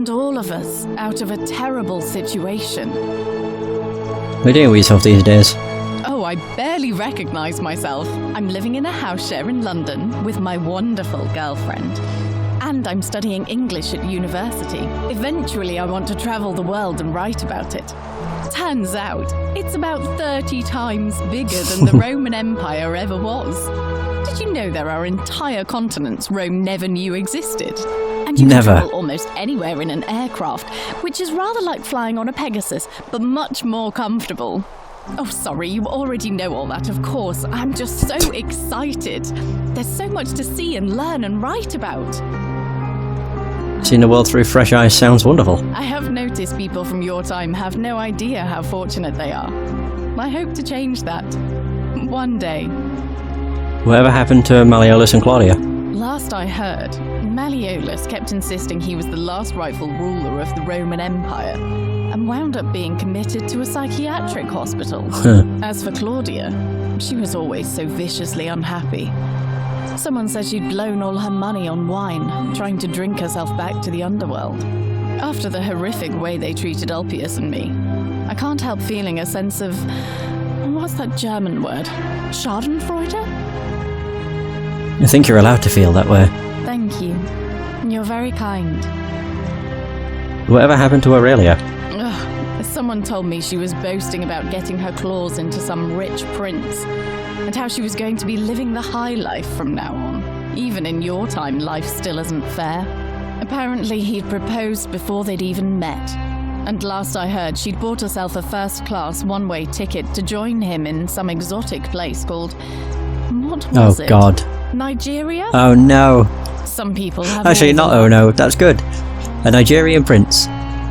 And all of us out of a terrible situation. What are you doing with yourself these days? Oh, I barely recognise myself. I'm living in a house share in London with my wonderful girlfriend. And I'm studying English at university. Eventually, I want to travel the world and write about it. Turns out, it's about 30 times bigger than the Roman Empire ever was. Did you know there are entire continents Rome never knew existed? And you can travel almost anywhere in an aircraft, which is rather like flying on a Pegasus, but much more comfortable. Oh, sorry, you already know all that, of course. I'm just so excited. There's so much to see and learn and write about. Seeing the world through fresh eyes sounds wonderful. I have noticed people from your time have no idea how fortunate they are. I hope to change that. One day. Whatever happened to Malleolus and Claudia? Last I heard, Malleolus kept insisting he was the last rightful ruler of the Roman Empire, and wound up being committed to a psychiatric hospital. As for Claudia, she was always so viciously unhappy. Someone said she'd blown all her money on wine, trying to drink herself back to the underworld. After the horrific way they treated Ulpius and me, I can't help feeling a sense of... what's that German word? Schadenfreude? I think you're allowed to feel that way. Thank you. You're very kind. Whatever happened to Aurelia? Ugh, someone told me she was boasting about getting her claws into some rich prince, and how she was going to be living the high life from now on. Even in your time, life still isn't fair. Apparently he'd proposed before they'd even met, and last I heard she'd bought herself a first-class one-way ticket to join him in some exotic place called... what was it? Oh god. Nigeria? Oh no. Some people have... Actually, not oh no, that's good. A Nigerian prince.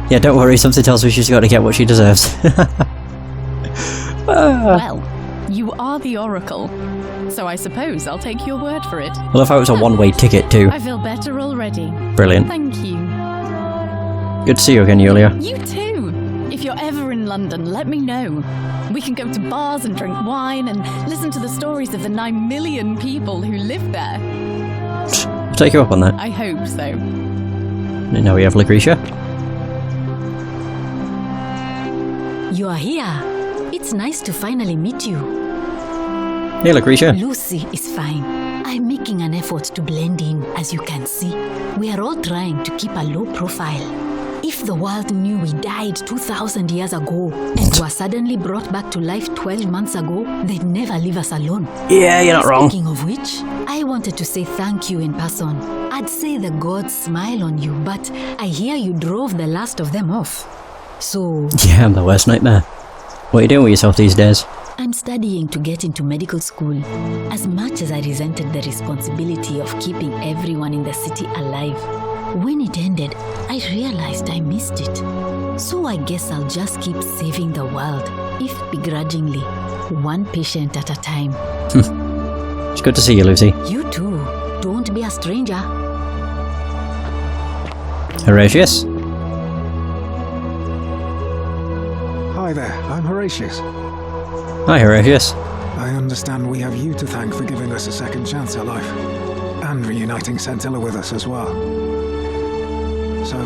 Yeah, don't worry, something tells me she's got to get what she deserves. Well, you are the oracle, so I suppose I'll take your word for it. Well, if I was a one-way ticket too. I feel better already. Brilliant. Thank you. Good to see you again, Yulia. You too! If you're ever in London, let me know. We can go to bars and drink wine and listen to the stories of the 9 million people who live there. I'll take you up on that. I hope so. And now we have Lucretia. You are here. It's nice to finally meet you. Hey, Lucretia. Lucy is fine. I'm making an effort to blend in, as you can see. We are all trying to keep a low profile. If the world knew we died 2,000 years ago and were suddenly brought back to life 12 months ago, they'd never leave us alone. Yeah, you're not wrong. Speaking of which, I wanted to say thank you in person. I'd say the gods smile on you, but I hear you drove the last of them off. So... yeah, I'm the worst nightmare. What are you doing with yourself these days? I'm studying to get into medical school. As much as I resented the responsibility of keeping everyone in the city alive, when it ended, I realized I missed it. So I guess I'll just keep saving the world, if begrudgingly, one patient at a time. It's good to see you, Lucy. You too. Don't be a stranger. Horatius? Hi there, I'm Horatius. Hi, Horatius. I understand we have you to thank for giving us a second chance at life, and reuniting Centilla with us as well. So,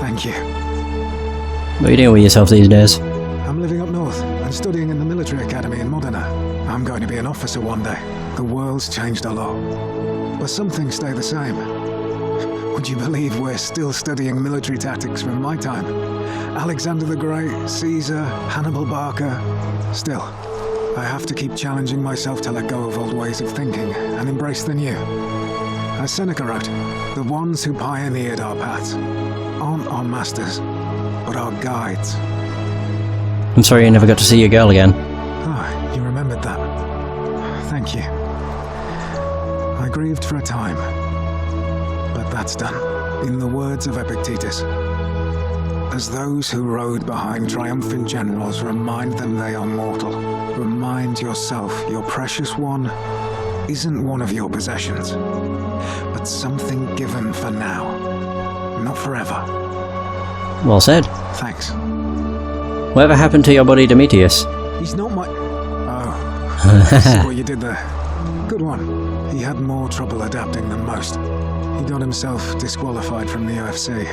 thank you. What are you doing with yourself these days? I'm living up north and studying in the military academy in Modena. I'm going to be an officer one day. The world's changed a lot, but some things stay the same. Would you believe we're still studying military tactics from my time? Alexander the Great, Caesar, Hannibal Barca. Still, I have to keep challenging myself to let go of old ways of thinking and embrace the new. As Seneca wrote, the ones who pioneered our paths aren't our masters, but our guides. I'm sorry you never got to see your girl again. Ah, you remembered that. Thank you. I grieved for a time, but that's done. In the words of Epictetus, as those who rode behind triumphant generals remind them they are mortal, remind yourself your precious one isn't one of your possessions, but something given for now, not forever. Well said. Thanks. Whatever happened to your buddy Demetrius? He's not my... Oh, I see what you did there. Good one. He had more trouble adapting than most. He got himself disqualified from the UFC,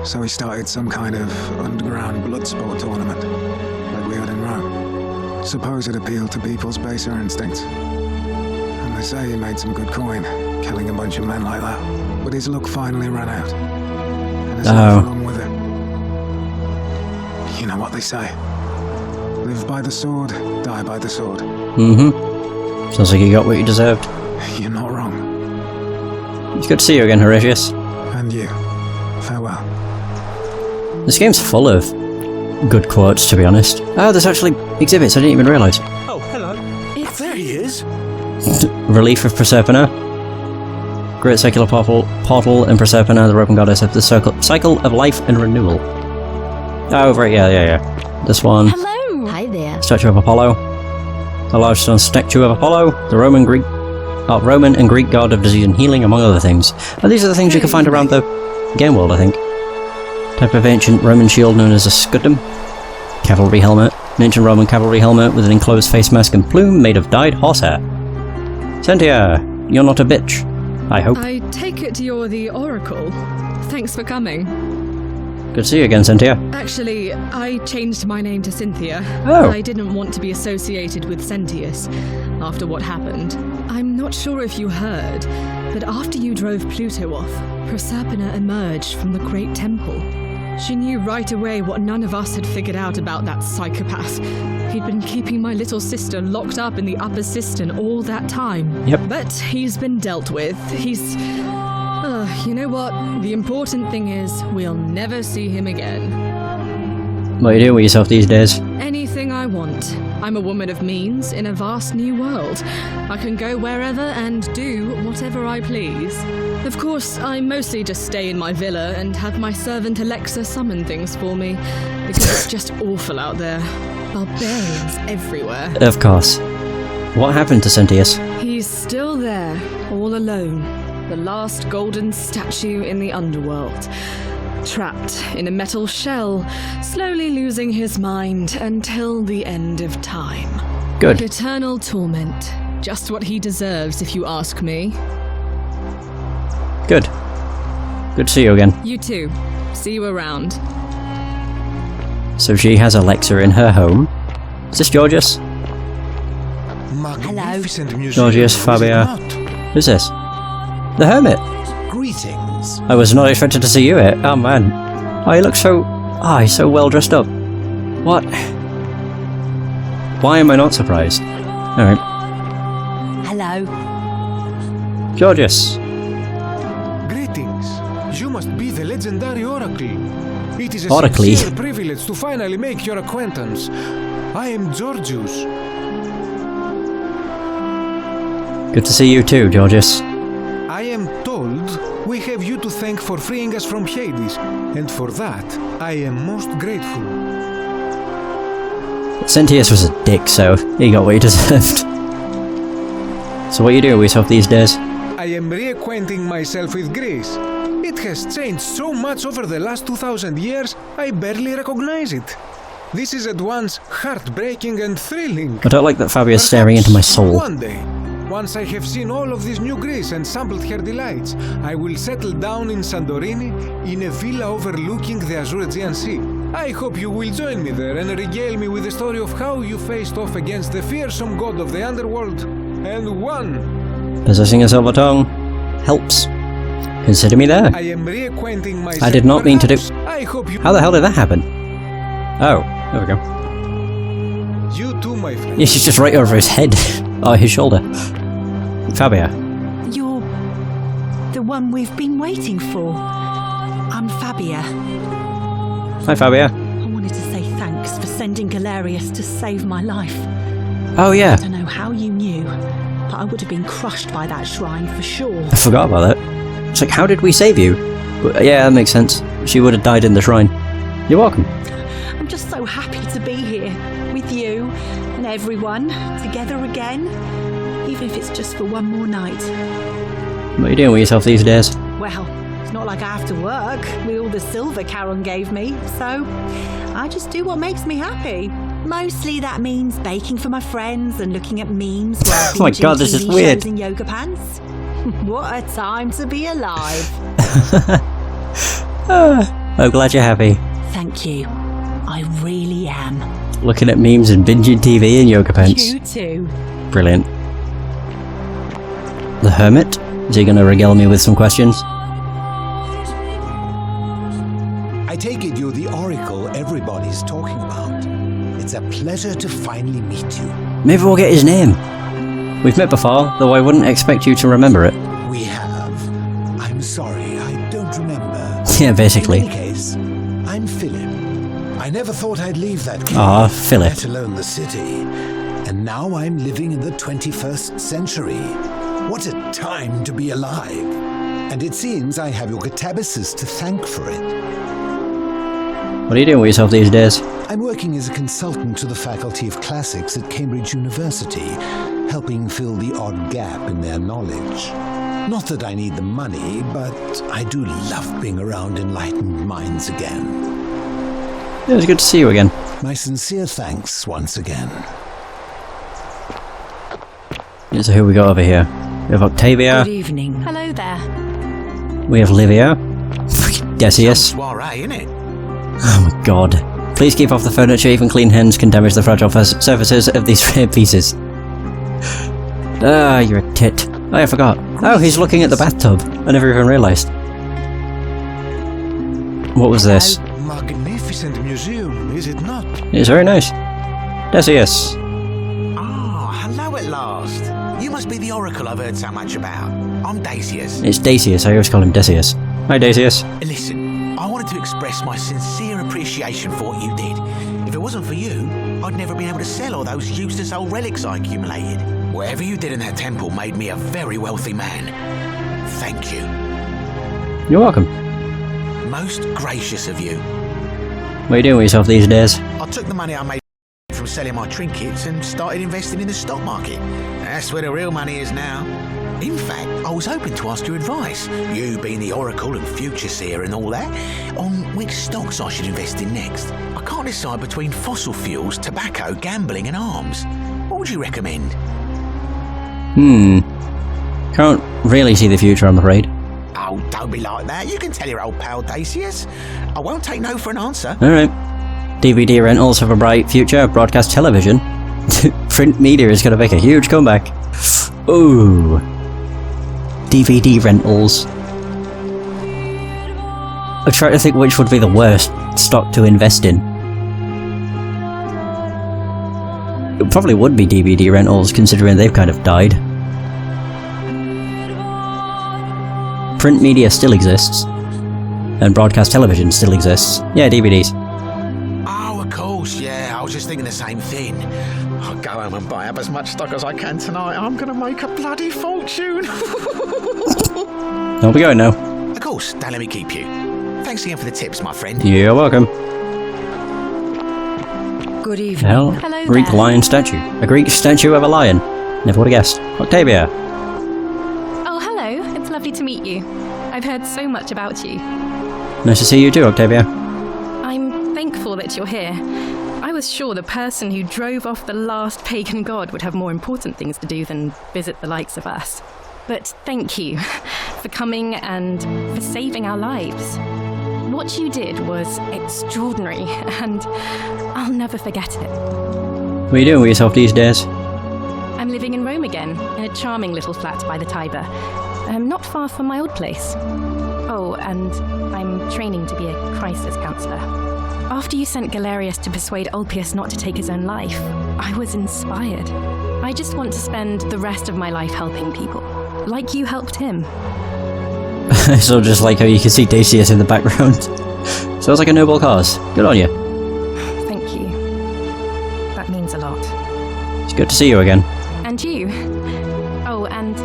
so he started some kind of underground blood sport tournament, like we had in Rome. Supposed appeal to people's baser instincts. And they say he made some good coin, killing a bunch of men like that. But his luck finally ran out. And there's nothing wrong with it. You know what they say. Live by the sword, die by the sword. Mm-hmm. Sounds like you got what you deserved. You're not wrong. It's good to see you again, Horatius. And you. Farewell. This game's full of good quotes, to be honest. Oh, there's actually exhibits, I didn't even realise. Oh, hello. There he is. Relief of Proserpina. Great circular portal in Proserpina, the Roman goddess of the cycle of life and renewal. Oh, right, yeah. This one. Hello! Hi there. Statue of Apollo. A large stone statue of Apollo, the Roman and Greek god of disease and healing, among other things. And these are the things you can find around the game world, I think. Type of ancient Roman shield known as a scudum. Cavalry helmet. An ancient Roman cavalry helmet with an enclosed face mask and plume made of dyed horsehair. Cynthia, you're not a bitch. I hope. I take it you're the Oracle. Thanks for coming. Good to see you again, Cynthia. Actually, I changed my name to Cynthia. Oh. I didn't want to be associated with Sentius after what happened. I'm not sure if you heard, but after you drove Pluto off, Proserpina emerged from the Great Temple. She knew right away what none of us had figured out about that psychopath. He'd been keeping my little sister locked up in the upper cistern all that time. Yep. But he's been dealt with. You know what? The important thing is, we'll never see him again. What are you doing with yourself these days? Anything I want. I'm a woman of means in a vast new world. I can go wherever and do whatever I please. Of course, I mostly just stay in my villa and have my servant Alexa summon things for me, because it's just awful out there. Barbarians everywhere. Of course. What happened to Sentius? He's still there, all alone. The last golden statue in the underworld. Trapped in a metal shell, slowly losing his mind until the end of time. Good. Eternal torment. Just what he deserves, if you ask me. Good. Good to see you again. You too. See you around. So she has Alexa in her home. Is this Georgius? Magnificent museum, Georgius, is it Fabia. not? Who's this? The Hermit. Greetings. I was not expected to see you here. Oh man. Oh, he looks so... Ah, he's so well dressed up. What? Why am I not surprised? Alright. Hello. Georgius. Greetings. You must be the legendary Oracle. It is a Oracle. sincere privilege to finally make your acquaintance. I am Georgius. Good to see you too, Georgius. I am told we have you to thank for freeing us from Hades, and for that I am most grateful. Sentius was a dick, so he got what he deserved. So what are you doing with yourself these days? I am reacquainting myself with Greece. It has changed so much over the last 2,000 years, I barely recognize it. This is at once heartbreaking and thrilling. I don't like that Fabia's staring into my soul. One day, once I have seen all of this new Greece and sampled her delights, I will settle down in Santorini in a villa overlooking the Azure Aegean Sea. I hope you will join me there and regale me with the story of how you faced off against the fearsome god of the underworld and won. Possessing a silver tongue helps. Consider me there. I am reacquainting myself. I did not mean to do... I hope you... How the hell did that happen? Oh, there we go. You too, my friend. Yeah, she's just right over his head. Oh, his shoulder. Fabia. You're the one we've been waiting for. I'm Fabia. Hi, Fabia. I wanted to say thanks for sending Galerius to save my life. Oh, yeah. I don't know how you knew, but I would have been crushed by that shrine for sure. I forgot about that. It's like, how did we save you? But, yeah, that makes sense. She would have died in the shrine. You're welcome. I'm just so happy to be here with you and everyone together again, even if it's just for one more night. What are you doing with yourself these days? Well, it's not like I have to work with all the silver Charon gave me, so I just do what makes me happy. Mostly that means baking for my friends and looking at memes while Oh my God, this is TV weird. shows in yoga pants. What a time to be alive. I'm glad you're happy. Thank you. I really am. Looking at memes and binging TV in yoga pants. You too. Brilliant. The Hermit? Is he going to regale me with some questions? I take it you're the oracle everybody's talking about. It's a pleasure to finally meet you. Maybe we'll get his name. We've met before, though I wouldn't expect you to remember it. We have. I'm sorry, I don't remember. Yeah, basically. In any case, I'm Philip. I never thought I'd leave that cave, Philip. let alone the city. And now I'm living in the 21st century. What a time to be alive. And it seems I have your catabasis to thank for it. What are you doing with yourself these days? I'm working as a consultant to the Faculty of Classics at Cambridge University, helping fill the odd gap in their knowledge. Not that I need the money, but I do love being around enlightened minds again. Yeah, it was good to see you again. My sincere thanks once again. Yeah, so who we got over here? We have Octavia. Good evening. Hello there. We have Livia. Freaking Decius. Soiree, innit? Oh my god. Please keep off the furniture, even clean hands can damage the fragile surfaces of these rare pieces. Ah, you're a tit. Oh, I forgot. Oh, he's looking at the bathtub. I never even realised. What was this? Magnificent museum, is it not? It's very nice. Decius. Ah, hello at last. You must be the oracle I've heard so much about. I'm Dacius. It's Dacius, I always call him Decius. Hi, Dacius. Listen, I wanted to express my sincere appreciation for what you did. If it wasn't for you, I'd never been able to sell all those useless old relics I accumulated. Whatever you did in that temple made me a very wealthy man. Thank you. You're welcome. Most gracious of you. What are you doing with yourself these days? I took the money I made from selling my trinkets and started investing in the stock market. That's where the real money is now. In fact, I was hoping to ask your advice, you being the oracle and future seer and all that, on which stocks I should invest in next. I can't decide between fossil fuels, tobacco, gambling and arms. What would you recommend? Can't really see the future, I'm afraid. Oh, don't be like that. You can tell your old pal Dacius. I won't take no for an answer. Alright. DVD rentals have a bright future. Broadcast television. Print media is going to make a huge comeback. Ooh. DVD rentals. I'm trying to think which would be the worst stock to invest in. It probably would be DVD rentals, considering they've kind of died. Print media still exists. And broadcast television still exists. Yeah, DVDs. Oh, of course, yeah. I was just thinking the same thing. I'll go home and buy up as much stock as I can tonight. I'm going to make a bloody fortune. Don't be going now. Of course, don't let me keep you. Thanks again for the tips, my friend. You're welcome. Good evening. Hell, Hello Greek there. lion statue. A Greek statue of a lion. Never would have guessed. Octavia. Oh, hello. It's lovely to meet you. I've heard so much about you. Nice to see you too, Octavia. I'm thankful that you're here. I was sure the person who drove off the last pagan god would have more important things to do than visit the likes of us. But thank you for coming and for saving our lives. What you did was extraordinary, and I'll never forget it. What are you doing with yourself these days? I'm living in Rome again, in a charming little flat by the Tiber, not far from my old place. Oh, and I'm training to be a crisis counsellor. After you sent Galerius to persuade Ulpius not to take his own life, I was inspired. I just want to spend the rest of my life helping people, like you helped him. So just like how you can see Dacius in the background. Sounds like a noble cause. Good on you. Thank you. That means a lot. It's good to see you again. And you. Oh, and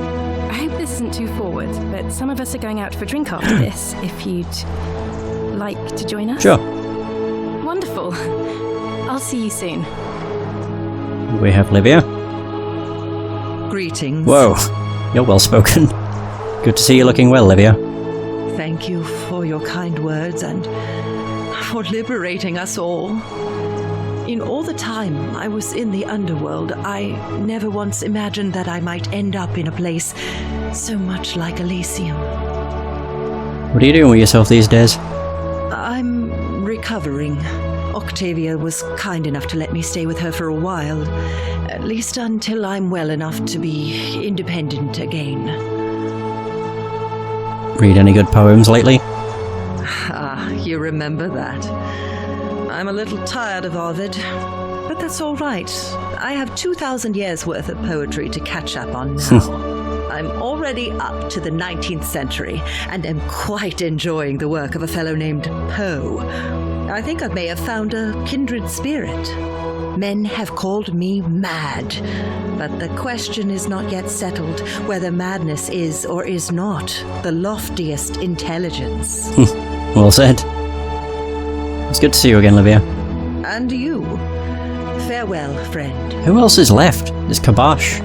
I hope this isn't too forward, but some of us are going out for a drink after this, if you'd like to join us. Sure. Wonderful. I'll see you soon. We have Livia. Greetings. Whoa. You're well spoken. Good to see you looking well, Livia. Thank you for your kind words and for liberating us all. In all the time I was in the underworld, I never once imagined that I might end up in a place So much like Elysium. What are you doing with yourself these days? I'm recovering. Octavia was kind enough to let me stay with her for a while. At least until I'm well enough to be independent again. Read any good poems lately? Ah, you remember that. I'm a little tired of Ovid, but that's all right. I have 2,000 years worth of poetry to catch up on now. I'm already up to the 19th century, and am quite enjoying the work of a fellow named Poe. I think I may have found a kindred spirit. Men have called me mad, but the question is not yet settled whether madness is or is not the loftiest intelligence. Well said. It's good to see you again, Livia. And you. Farewell, friend. Who else is left? There's Kabash,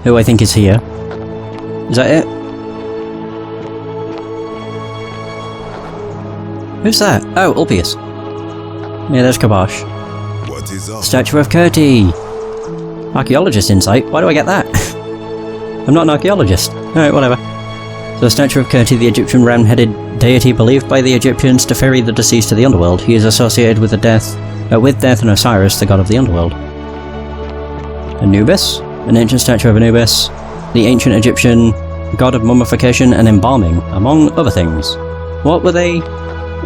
who I think is here. Is that it? Who's that? Oh, Ulpius. Yeah, there's Kabash. What is up? Statue of Kurti. Archaeologist insight? Why do I get that? I'm not an archaeologist. Alright, whatever. So the statue of Kurti, the Egyptian round-headed deity believed by the Egyptians to ferry the deceased to the underworld. He is associated with Death and Osiris, the god of the underworld. Anubis? An ancient statue of Anubis, the ancient Egyptian god of mummification and embalming, among other things. What were they?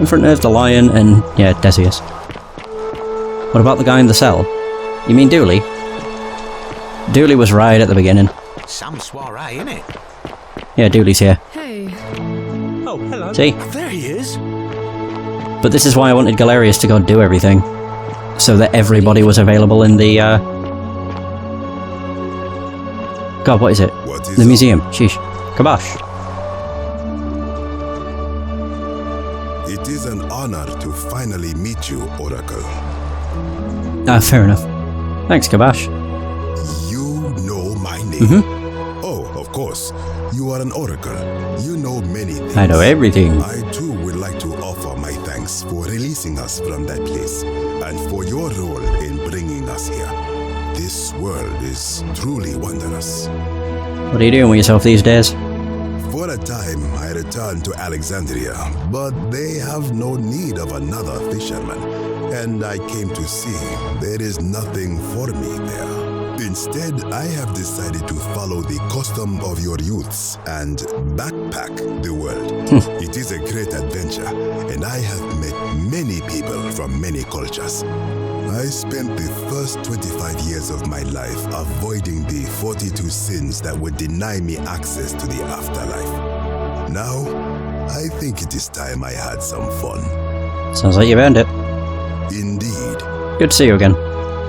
In front of the lion and, yeah, Decius. What about the guy in the cell? You mean Dooley? Dooley was right at the beginning. Some soiree, innit? Yeah, Dooley's here. Hey. Oh, hello. See? There he is. But this is why I wanted Galerius to go do everything. So that everybody was available in the, God, what is it? What is the up? museum. Sheesh. Kabash. It is an honor to finally meet you, Oracle. Ah, fair enough. Thanks, Kabash. You know my name. Mm-hmm. Oh, of course. You are an Oracle. You know many things. I know everything. I too would like to offer my thanks for releasing us from that place and for your role in bringing us here. This world is truly wondrous. What are you doing with yourself these days? For a time, I returned to Alexandria, but they have no need of another fisherman, and I came to see there is nothing for me there. Instead, I have decided to follow the custom of your youths and backpack the world. It is a great adventure, and I have met many people from many cultures. I spent the first 25 years of my life avoiding the 42 sins that would deny me access to the afterlife. Now, I think it is time I had some fun. Sounds like you've earned it. Indeed. Good to see you again.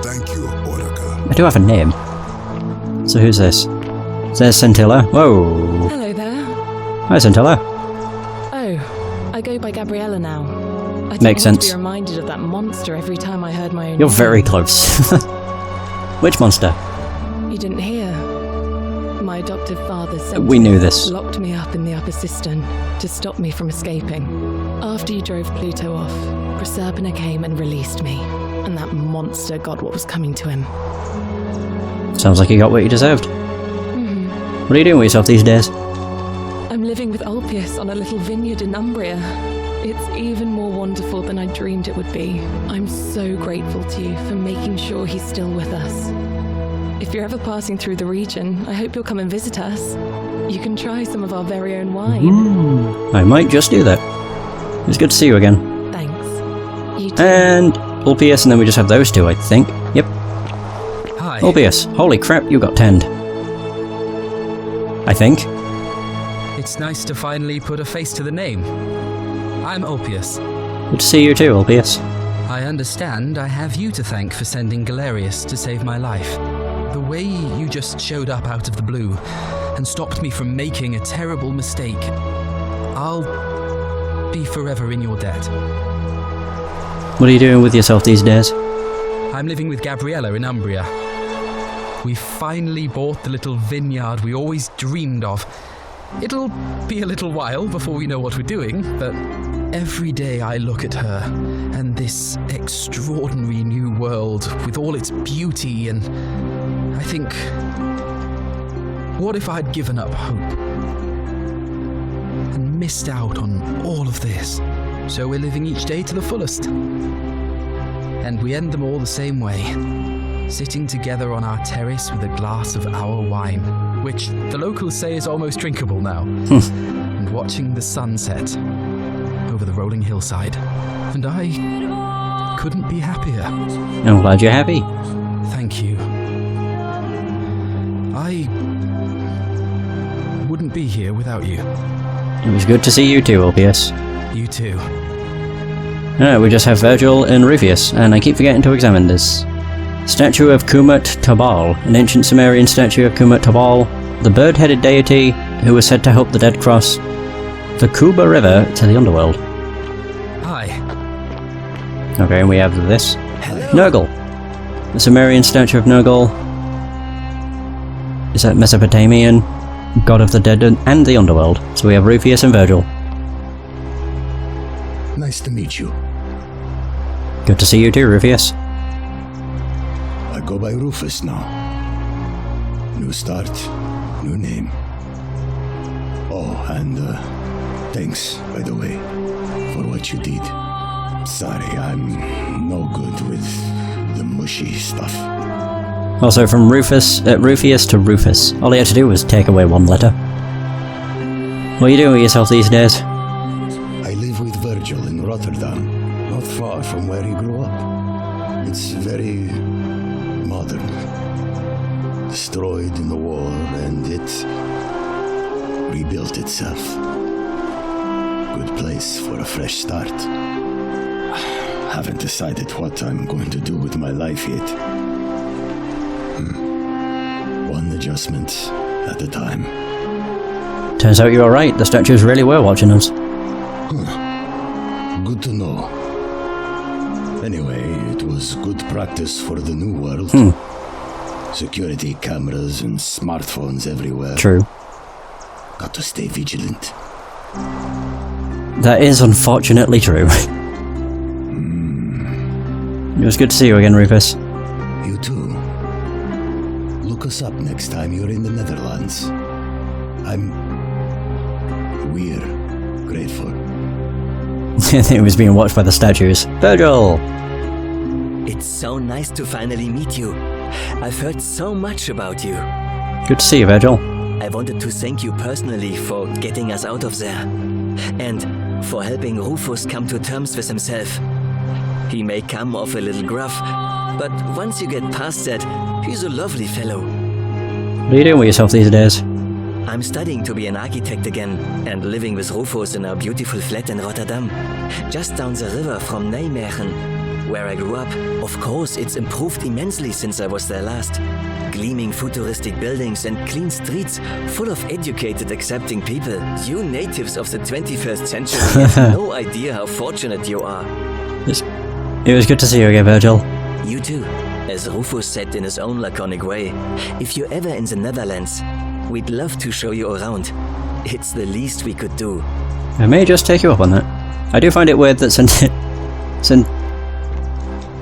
Thank you, Oracle. I do have a name. So who's this? There's Scintilla. Whoa. Hello there. Hi, Scintilla. Oh, I go by Gabriella now. I Makes didn't want sense. to be reminded of that monster every time I heard my own You're name. very close. Which monster? You didn't hear? My adoptive father sent We knew this. locked me up in the upper cistern to stop me from escaping. After you drove Pluto off, Proserpina came and released me, and that monster got what was coming to him. Sounds like you got what you deserved. What are you doing with yourself these days? I'm living with Ulpius on a little vineyard in Umbria. It's even more wonderful than I dreamed it would be. I'm so grateful to you for making sure he's still with us. If you're ever passing through the region, I hope you'll come and visit us. You can try some of our very own wine. I might just do that. It's good to see you again. Thanks. You too. And Ulpius, and then we just have those two, I think. Yep. Hi. Ulpius, holy crap, you got tenned. I think. It's nice to finally put a face to the name. I'm Ulpius. Good to see you too, Ulpius. I understand I have you to thank for sending Galerius to save my life. The way you just showed up out of the blue and stopped me from making a terrible mistake. I'll be forever in your debt. What are you doing with yourself these days? I'm living with Gabriella in Umbria. We finally bought the little vineyard we always dreamed of. It'll be a little while before we know what we're doing, but every day I look at her and this extraordinary new world with all its beauty, and I think What if I'd given up hope? And missed out on all of this? So we're living each day to the fullest. And we end them all the same way. Sitting together on our terrace with a glass of our wine, which the locals say is almost drinkable now, and watching the sunset over the rolling hillside. And I couldn't be happier. I'm glad you're happy. Thank you. I wouldn't be here without you. It was good to see you too, Ulpius. You too. We just have Virgil and Rufius, and I keep forgetting to examine this. Statue of Kumat Tabal, an ancient Sumerian statue of Kumat Tabal, the bird-headed deity who was said to help the dead cross the Kuba River to the underworld. Hi. Okay, and we have this. Nergal. The Sumerian statue of Nergal. Is that Mesopotamian god of the dead and the underworld? So we have Rufius and Virgil. Nice to meet you. Good to see you too, Rufius. I go by Rufus now. New start, new name. Oh, and thanks, by the way, for what you did. Sorry, I'm no good with the mushy stuff. Also from Rufius to Rufus. All he had to do was take away one letter. What are you doing with yourself these days? I live with Virgil in Rotterdam, not far from where he grew up. It's very modern. Destroyed in the war, and it rebuilt itself. Good place for a fresh start. Haven't decided what I'm going to do with my life yet. One adjustment at a time. Turns out you were right, the statues really were watching us. Good to know. Anyway, it was good practice for the new world. Security cameras and smartphones everywhere. True. Got to stay vigilant. That is unfortunately true. It was good to see you again, Rufus. You too. Look us up next time you're in the Netherlands. We're grateful. It was being watched by the statues. Virgil! It's so nice to finally meet you. I've heard so much about you. Good to see you, Virgil. I wanted to thank you personally for getting us out of there. And for helping Rufus come to terms with himself. He may come off a little gruff, but once you get past that, he's a lovely fellow. What are you doing with yourself these days? I'm studying to be an architect again and living with Rufus in our beautiful flat in Rotterdam, just down the river from Nijmegen, where I grew up. Of course, it's improved immensely since I was there last. Gleaming futuristic buildings and clean streets full of educated, accepting people. You natives of the 21st century have no idea how fortunate you are. It was good to see you again, Virgil. You too. As Rufus said in his own laconic way, if you're ever in the Netherlands, we'd love to show you around. It's the least we could do. I may just take you up on that. I do find it weird that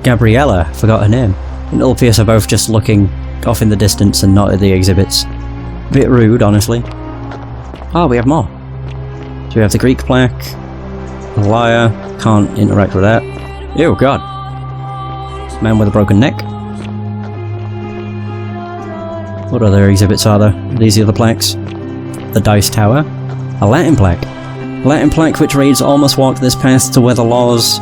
Gabriella forgot her name, and Ulpius are both just looking off in the distance and not at the exhibits. Bit rude, honestly. Oh, we have more. So we have the Greek plaque, the lyre, can't interact with that. Ew, god. Man with a broken neck. What other exhibits are there? These are the plaques. The Dice Tower. A Latin plaque. A Latin plaque which reads, "Almost walk this path to where the laws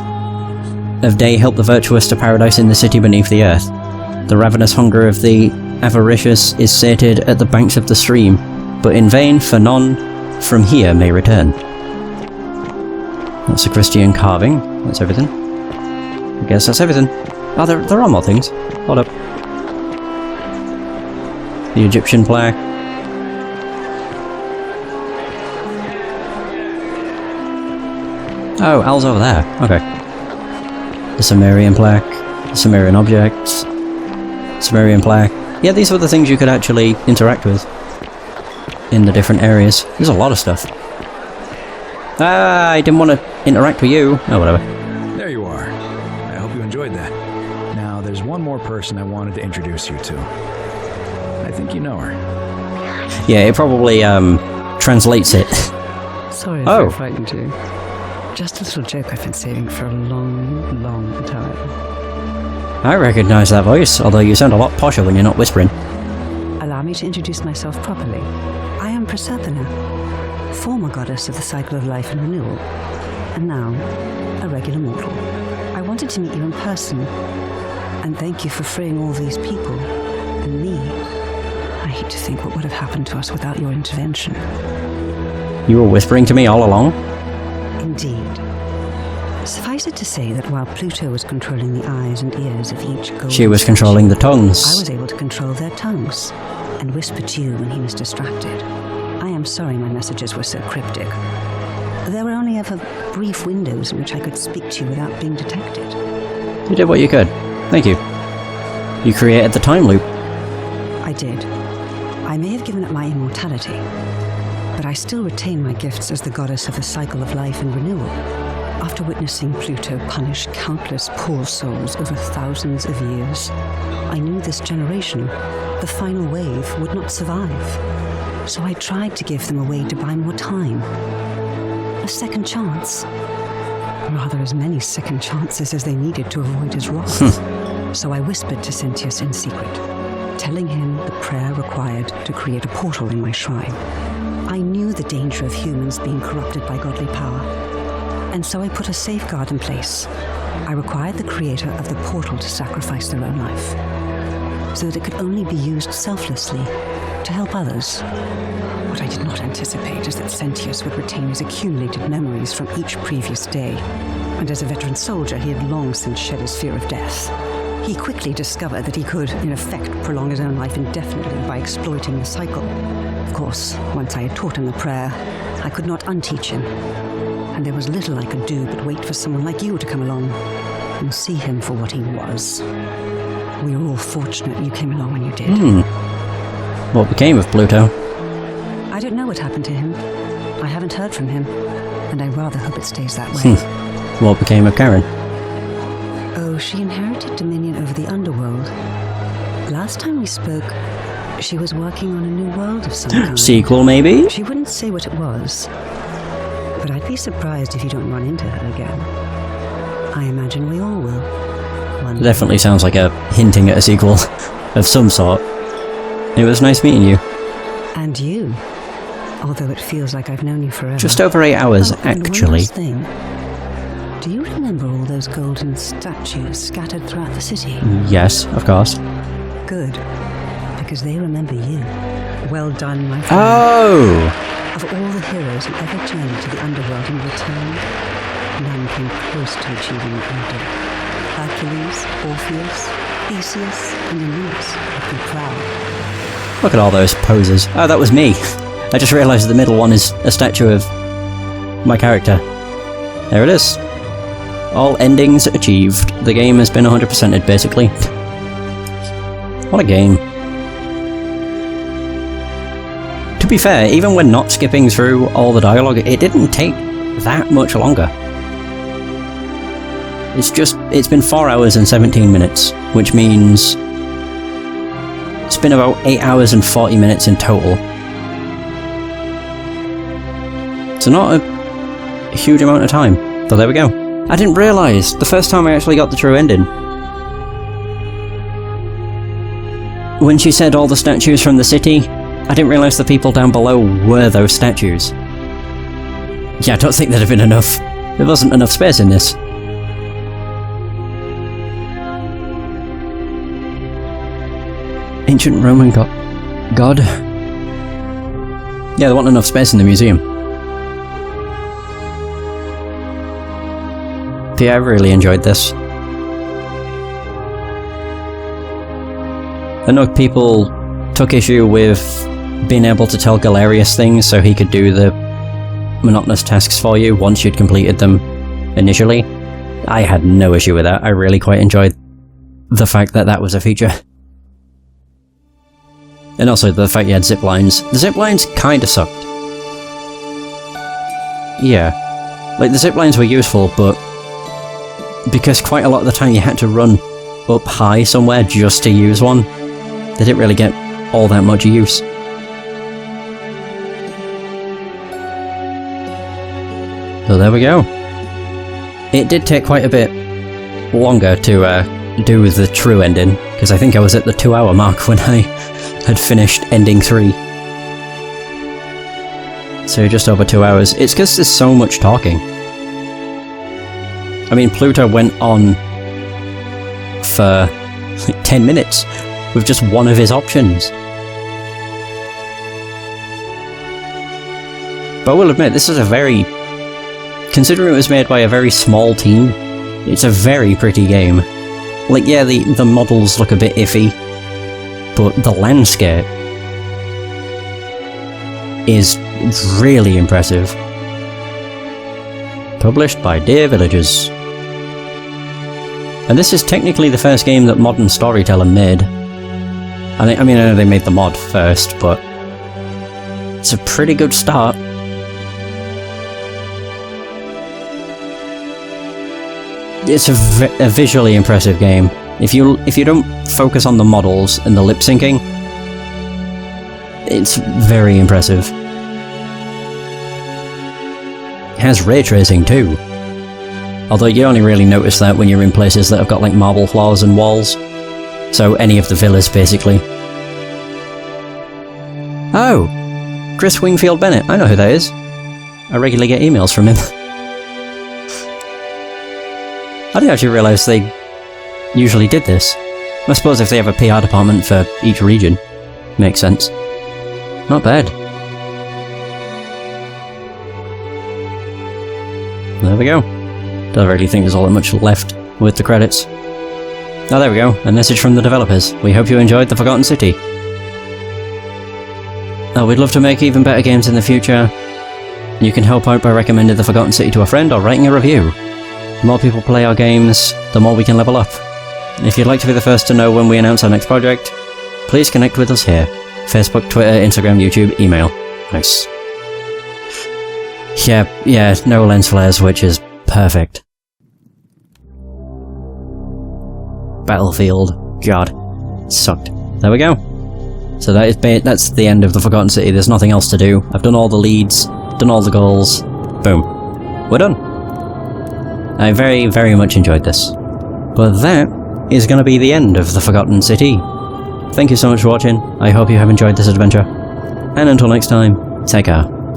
of day help the virtuous to paradise in the city beneath the earth. The ravenous hunger of the avaricious is sated at the banks of the stream, but in vain, for none from here may return." That's a Christian carving. That's everything. I guess that's everything. Oh, there are more things. Hold up. The Egyptian plaque. Oh, Al's over there. Okay. The Sumerian plaque. The Sumerian objects. Sumerian plaque. Yeah, these were the things you could actually interact with in the different areas. There's a lot of stuff. Ah, I didn't want to interact with you. Oh, whatever. There you are. I hope you enjoyed that. Now, there's one more person I wanted to introduce you to. I think you know her. Yeah, it probably translates it. Sorry if Oh. I frightened you. Just a little joke I've been saving for a long, long time. I recognise that voice, although you sound a lot posher when you're not whispering. Allow me to introduce myself properly. I am Proserpina, former goddess of the cycle of life and renewal, and now a regular mortal. I wanted to meet you in person, and thank you for freeing all these people, and me. I hate to think what would have happened to us without your intervention. You were whispering to me all along? Indeed. Suffice it to say that while Pluto was controlling the eyes and ears of each golden She was controlling the tongues. I was able to control their tongues and whisper to you when he was distracted. I am sorry my messages were so cryptic. There were only ever brief windows in which I could speak to you without being detected. You did what you could. Thank you. You created the time loop. I did. I may have given up my immortality, but I still retain my gifts as the goddess of the cycle of life and renewal. After witnessing Pluto punish countless poor souls over thousands of years, I knew this generation, the final wave, would not survive. So I tried to give them a way to buy more time. A second chance. Rather, as many second chances as they needed to avoid his wrath. So I whispered to Sentius in secret, telling him the prayer required to create a portal in my shrine. I knew the danger of humans being corrupted by godly power, and so I put a safeguard in place. I required the creator of the portal to sacrifice their own life, so that it could only be used selflessly to help others. What I did not anticipate is that Sentius would retain his accumulated memories from each previous day, and as a veteran soldier, he had long since shed his fear of death. He quickly discovered that he could, in effect, prolong his own life indefinitely by exploiting the cycle. Of course, once I had taught him the prayer, I could not unteach him, and there was little I could do but wait for someone like you to come along and see him for what he was. We were all fortunate you came along when you did. What became of Pluto? I don't know what happened to him. I haven't heard from him, and I rather hope it stays that way. What became of Karen? Oh, she inherited dominion over the underworld. Last time we spoke, she was working on a new world of some kind. Sequel, maybe? She wouldn't say what it was, but I'd be surprised if you don't run into her again. I imagine we all will. It definitely sounds like a hinting at a sequel of some sort. It was nice meeting you. And you, although it feels like I've known you forever. Just over 8 hours, And one actually. last thing. Do you remember all those golden statues scattered throughout the city? Yes, of course. Good, because they remember you. Well done, my friend. Oh! Of all the heroes who ever journeyed to the underworld and returned, none came close to achieving what you did. Hercules, Orpheus, Theseus, and Aeneas would be proud. Look at all those poses. Oh, that was me. I just realised the middle one is a statue of my character. There it is. All endings achieved. The game has been 100%ed, basically. What a game. To be fair, even when not skipping through all the dialogue, it didn't take that much longer. It's been 4 hours and 17 minutes, which means it's been about 8 hours and 40 minutes in total. So not a huge amount of time, but there we go. I didn't realise the first time I actually got the true ending. When she said all the statues from the city, I didn't realise the people down below were those statues. Yeah, I don't think there'd have been enough. There wasn't enough space in this. Ancient Roman god? Yeah, there wasn't enough space in the museum. But yeah, I really enjoyed this. I know people took issue with being able to tell Galerius things so he could do the monotonous tasks for you once you'd completed them initially. I had no issue with that. I really quite enjoyed the fact that that was a feature. And also the fact you had zip lines. The zip lines kinda sucked. Yeah. Like, the zip lines were useful, but because quite a lot of the time you had to run up high somewhere just to use one, they didn't really get all that much use. So there we go. It did take quite a bit longer to do the true ending, because I think I was at the 2-hour mark when I had finished ending 3. So just over 2 hours. It's because there's so much talking. I mean, Pluto went on for like 10 minutes with just one of his options. But I will admit, this is a very... Considering it was made by a very small team, it's a very pretty game. Like, yeah, the models look a bit iffy, but the landscape is really impressive. Published by Dear Villagers. And this is technically the first game that Modern Storyteller made. I mean, I know they made the mod first, but it's a pretty good start. It's a visually impressive game. If you don't focus on the models and the lip syncing, it's very impressive. It has ray tracing too. Although you only really notice that when you're in places that have got like marble floors and walls. So any of the villas basically. Oh! Chris Wingfield Bennett, I know who that is. I regularly get emails from him. I didn't actually realise they usually did this. I suppose if they have a PR department for each region. Makes sense. Not bad. There we go. Don't really think there's all that much left with the credits. Oh, there we go. A message from the developers. We hope you enjoyed The Forgotten City. Oh, we'd love to make even better games in the future. You can help out by recommending The Forgotten City to a friend or writing a review. The more people play our games, the more we can level up. If you'd like to be the first to know when we announce our next project, please connect with us here. Facebook, Twitter, Instagram, YouTube, email. Nice. Yeah, no lens flares, which is perfect. Battlefield. God. Sucked. There we go. So that's the end of The Forgotten City. There's nothing else to do. I've done all the leads, done all the goals. Boom. We're done. I very, very much enjoyed this. But that is going to be the end of The Forgotten City. Thank you so much for watching. I hope you have enjoyed this adventure. And until next time, take care.